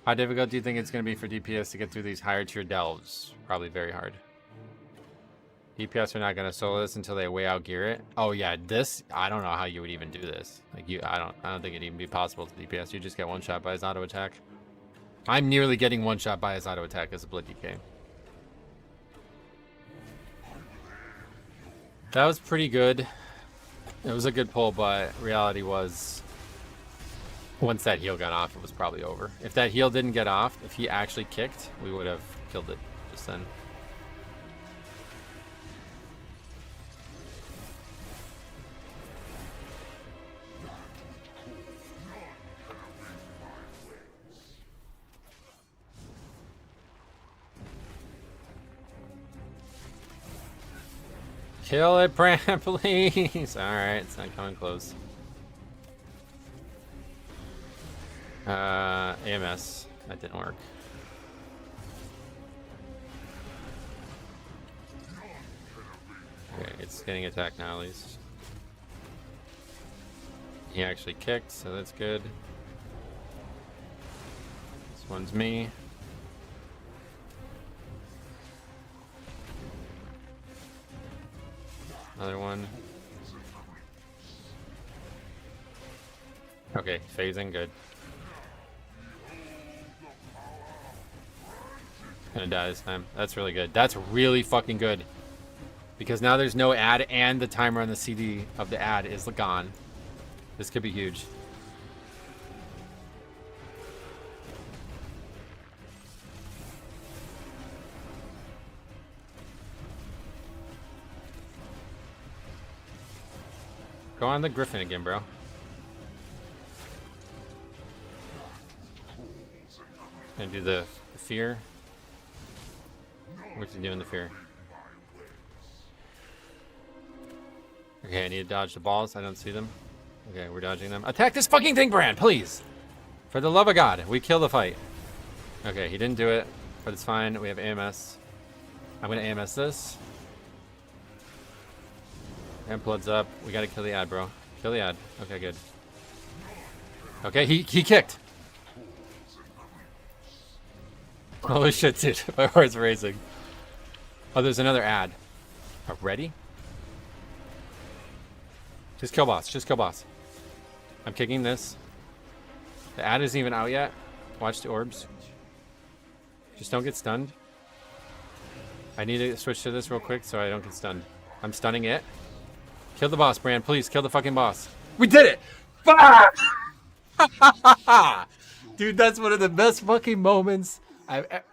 How difficult do you think it's going to be for DPS to get through these higher tier delves? Probably very hard. DPS are not going to solo this until they way out gear it. Oh yeah, this, I don't know how you would even do this. Like I don't think it'd even be possible to DPS. You just get one shot by his auto attack. I'm nearly getting one shot by his auto attack as a Blood DK. That was pretty good. It was a good pull, but reality was, once that heal got off, it was probably over. If that heal didn't get off, if he actually kicked, we would have killed it just then. Kill it, Brann, please. Alright, it's not coming close. AMS. That didn't work. Okay, it's getting attacked now at least. He actually kicked, so that's good. This one's me. Another one. Okay, phasing, good. Gonna die this time. That's really good. That's really fucking good. Because now there's no ad and the timer on the CD of the ad is gone. This could be huge. Go on the Griffin again, bro. Gonna do the fear. What's he doing, the fear? Okay, I need to dodge the balls. I don't see them. Okay, we're dodging them. Attack this fucking thing, Brann, please! For the love of God, we kill the fight. Okay, he didn't do it, but it's fine. We have AMS. I'm gonna AMS this. And blood's up. We gotta kill the ad, bro. Kill the ad. Okay, good. Okay, he kicked. Holy shit, dude. My heart's racing. Oh, there's another ad. Ready? Just kill boss. Just kill boss. I'm kicking this. The ad isn't even out yet. Watch the orbs. Just don't get stunned. I need to switch to this real quick so I don't get stunned. I'm stunning it. Kill the boss, Brann. Please, kill the fucking boss. We did it! Fuck! Dude, that's one of the best fucking moments I've ever...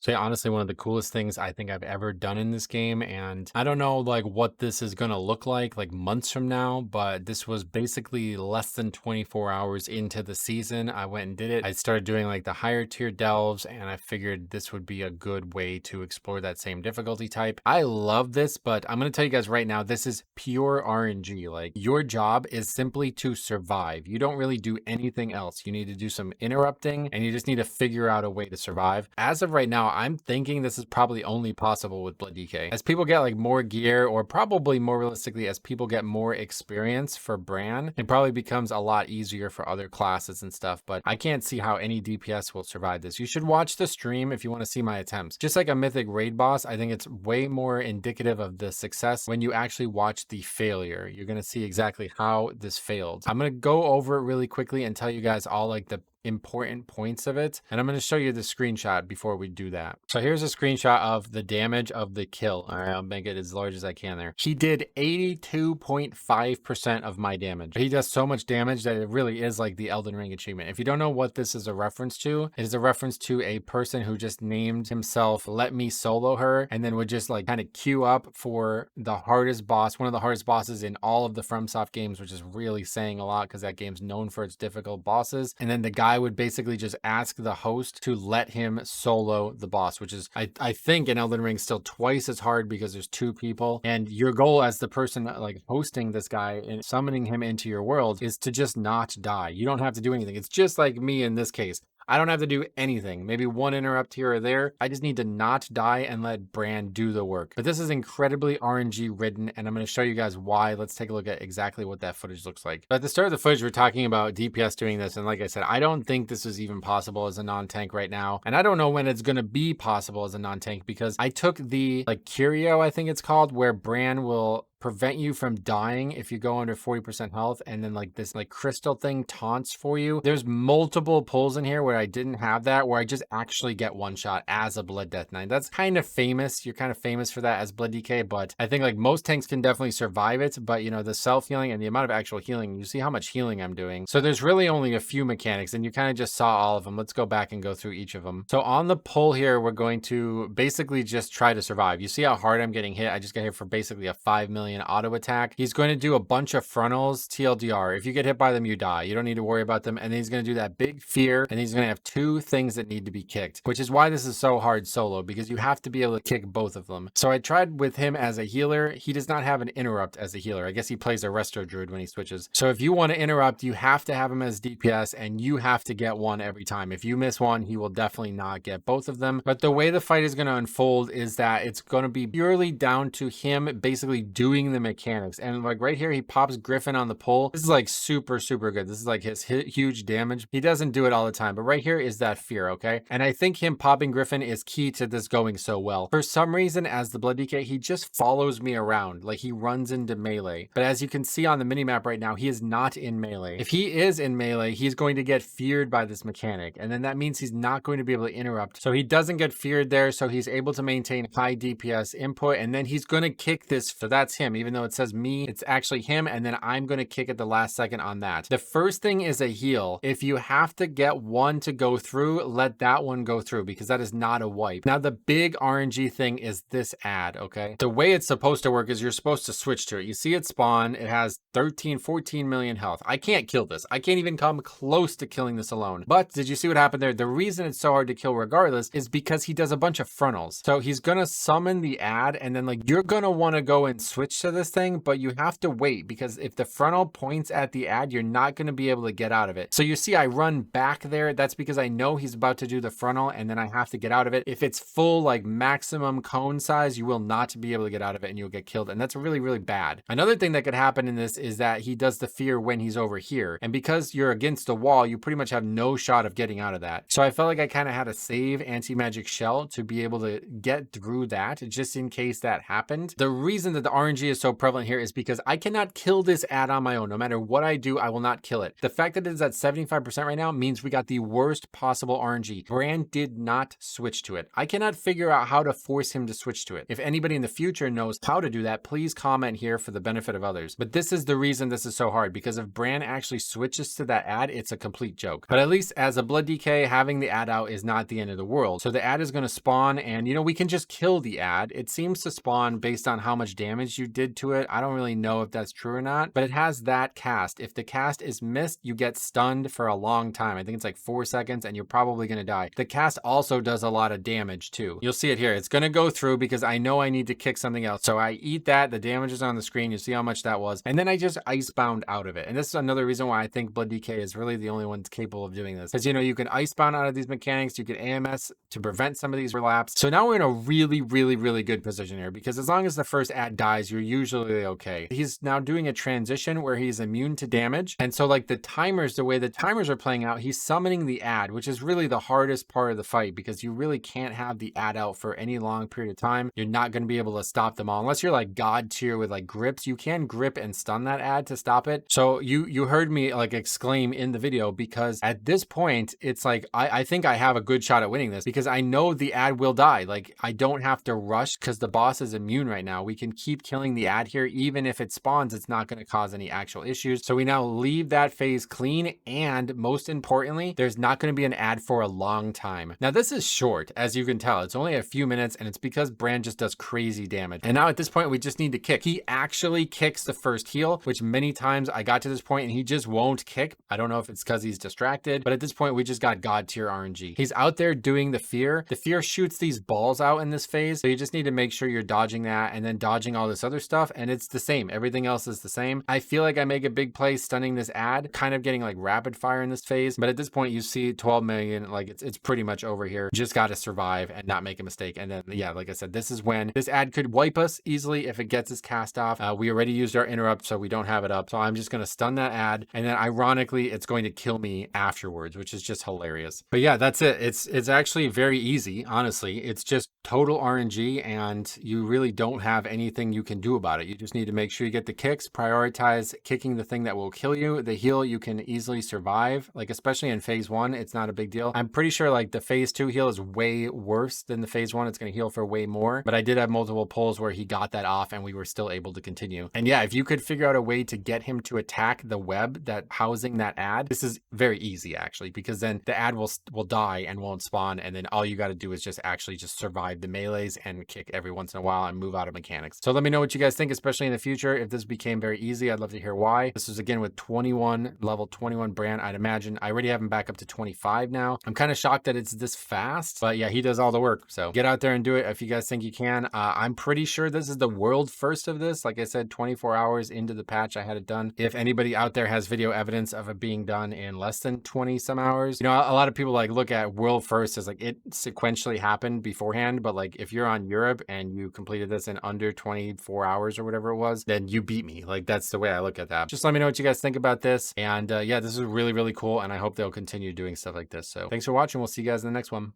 So yeah, honestly, one of the coolest things I think I've ever done in this game, and I don't know like what this is gonna look like months from now, but this was basically less than 24 hours into the season. I went and did it. I started doing like the higher tier delves, and I figured this would be a good way to explore that same difficulty type. I love this, but I'm gonna tell you guys right now, this is pure RNG. Like, your job is simply to survive. You don't really do anything else. You need to do some interrupting, and you just need to figure out a way to survive. As of right now, I'm thinking this is probably only possible with Blood DK. As people get like more gear, or probably more realistically, as people get more experience for Brann, it probably becomes a lot easier for other classes and stuff, but I can't see how any DPS will survive this. You should watch the stream if you want to see my attempts. Just like a mythic raid boss, I think it's way more indicative of the success when you actually watch the failure. You're going to see exactly how this failed. I'm going to go over it really quickly and tell you guys all like the important points of it, and I'm going to show you the screenshot before we do that. So here's a screenshot of the damage of the kill. All right, I'll make it as large as I can there. He did 82.5% of my damage. He does so much damage that it really is like the Elden Ring achievement. If you don't know what this is a reference to, it is a reference to a person who just named himself Let Me Solo Her, and then would just like kind of queue up for the hardest boss, one of the hardest bosses in all of the FromSoft games, which is really saying a lot because that game's known for its difficult bosses. And then the guy would basically just ask the host to let him solo the boss, which is I think in Elden Ring still twice as hard because there's two people, and your goal as the person like hosting this guy and summoning him into your world is to just not die. You don't have to do anything. It's just like me in this case. I don't have to do anything. Maybe one interrupt here or there. I just need to not die and let Brann do the work. But this is incredibly RNG ridden, and I'm going to show you guys why. Let's take a look at exactly what that footage looks like. But at the start of the footage, we're talking about DPS doing this, and like I said, I don't think this is even possible as a non-tank right now, and I don't know when it's going to be possible as a non-tank, because I took the like Curio, I think it's called, where Brann will prevent you from dying if you go under 40% health, and then like this like crystal thing taunts for you. There's multiple pulls in here where I didn't have that, where I just actually get one shot as a Blood Death Knight. That's kind of famous. You're kind of famous for that as Blood DK, but I think like most tanks can definitely survive it. But you know, the self healing and the amount of actual healing, you see how much healing I'm doing. So there's really only a few mechanics, and you kind of just saw all of them. Let's go back and go through each of them. So on the pull here, we're going to basically just try to survive. You see how hard I'm getting hit? I just got hit for basically a 5 million auto attack. He's going to do a bunch of frontals, TLDR. If you get hit by them, you die. You don't need to worry about them. And then he's going to do that big fear, and he's going to have two things that need to be kicked, which is why this is so hard solo, because you have to be able to kick both of them. So I tried with him as a healer. He does not have an interrupt as a healer. I guess he plays a Resto Druid when he switches. So if you want to interrupt, you have to have him as DPS, and you have to get one every time. If you miss one, he will definitely not get both of them. But the way the fight is going to unfold is that it's going to be purely down to him basically doing the mechanics. And like right here, he pops Griffin on the pull. This is like super good. This is like his huge damage. He doesn't do it all the time, but right here is that fear, okay? And I think him popping Griffin is key to this going so well. For some reason, as the Blood DK, he just follows me around, like he runs into melee. But as you can see on the minimap right now, he is not in melee. If he is in melee, he's going to get feared by this mechanic, and then that means he's not going to be able to interrupt. So he doesn't get feared there, so he's able to maintain high DPS input, and then he's going to kick this. So that's him, even though it says me, it's actually him, and then I'm going to kick at the last second on that. The first thing is a heal. If you have to get one to go through, let that one go through, because that is not a wipe. Now the big RNG thing is this ad, okay? The way it's supposed to work is you're supposed to switch to it. You see it spawn, it has 14 million health. I can't kill this. I can't even come close to killing this alone. But did you see what happened there? The reason it's so hard to kill regardless is because he does a bunch of frontals. So he's gonna summon the ad, and then like you're gonna want to go and switch to this thing, but you have to wait, because if the frontal points at the ad, you're not going to be able to get out of it. So you see I run back there. That's because I know he's about to do the frontal, and then I have to get out of it. If it's full like maximum cone size, you will not be able to get out of it, and you'll get killed, and that's really bad. Another thing that could happen in this is that he does the fear when he's over here, and because you're against the wall, you pretty much have no shot of getting out of that. So I felt like I kind of had to save anti-magic shell to be able to get through that, just in case that happened. The reason that the RNG is so prevalent here is because I cannot kill this ad on my own. No matter what I do, I will not kill it. The fact that it is at 75% right now means we got the worst possible RNG. Brann did not switch to it. I cannot figure out how to force him to switch to it. If anybody in the future knows how to do that, please comment here for the benefit of others. But this is the reason this is so hard, because if Brann actually switches to that ad, it's a complete joke. But at least as a Blood DK, having the ad out is not the end of the world. So the ad is going to spawn, and you know, we can just kill the ad. It seems to spawn based on how much damage you did to it. I don't really know if that's true or not, but it has that cast. If the cast is missed, you get stunned for a long time. I think it's like 4 seconds, and you're probably going to die. The cast also does a lot of damage too. You'll see it here. It's going to go through because I know I need to kick something else. So I eat that. The damage is on the screen. You see how much that was. And then I just icebound out of it. And this is another reason why I think Blood DK is really the only one capable of doing this. Because, you know, you can icebound out of these mechanics. You can AMS to prevent some of these relapse. So now we're in a really good position here, because as long as the first ad dies, you're usually okay. He's now doing a transition where he's immune to damage. And so like the timers, the way the timers are playing out, he's summoning the ad, which is really the hardest part of the fight, because you really can't have the ad out for any long period of time. You're not going to be able to stop them all unless you're like god tier with like grips. You can grip and stun that ad to stop it. So you heard me like exclaim in the video, because at this point it's like I think I have a good shot at winning this, because I know the ad will die. Like I don't have to rush because the boss is immune right now. We can keep killing the ad here. Even if it spawns, it's not going to cause any actual issues. So we now leave that phase clean, and most importantly, there's not going to be an ad for a long time. Now this is short, as you can tell. It's only a few minutes, and it's because Brann just does crazy damage. And now at this point, we just need to kick. He actually kicks the first heal, which many times I got to this point and he just won't kick. I don't know if it's because he's distracted, but at this point we just got god tier RNG. He's out there doing the fear. The fear shoots these balls out in this phase, so you just need to make sure you're dodging that and then dodging all this other stuff, and it's the same. Everything else is the same. I feel like I make a big play stunning this ad, kind of getting like rapid fire in this phase, but at this point you see 12 million, like it's pretty much over here. Just got to survive and not make a mistake. And then, yeah, like I said, this is when this ad could wipe us easily if it gets us cast off. We already used our interrupt, so we don't have it up. So I'm just going to stun that ad, and then ironically, it's going to kill me afterwards, which is just hilarious. But yeah, that's it. It's actually very easy, honestly. It's just total RNG, and you really don't have anything you can do about it. You just need to make sure you get the kicks, prioritize kicking the thing that will kill you. The heal you can easily survive, like especially in phase 1, it's not a big deal. I'm pretty sure like the phase 2 heal is way worse than the phase 1. It's going to heal for way more, but I did have multiple pulls where he got that off and we were still able to continue. And yeah, if you could figure out a way to get him to attack the web that housing that ad, this is very easy actually, because then the ad will die and won't spawn, and then all you got to do is just actually just survive the melees and kick every once in a while and move out of mechanics. So let me know what you guys think, especially in the future. If this became very easy, I'd love to hear why. This is again with 21, level 21 Brann. I'd imagine I already have him back up to 25 now. I'm kind of shocked that it's this fast, but yeah, he does all the work. So get out there and do it if you guys think you can. I'm pretty sure this is the world first of this. Like I said, 24 hours into the patch, I had it done. If anybody out there has video evidence of it being done in less than 20 some hours, you know, a lot of people like look at world first as like it sequentially happened beforehand, but like if you're on Europe and you completed this in under 24 hours or whatever it was, then you beat me. Like that's the way I look at that. Just let me know what you guys think about this. And yeah, this is really, really cool. And I hope they'll continue doing stuff like this. So thanks for watching. We'll see you guys in the next one.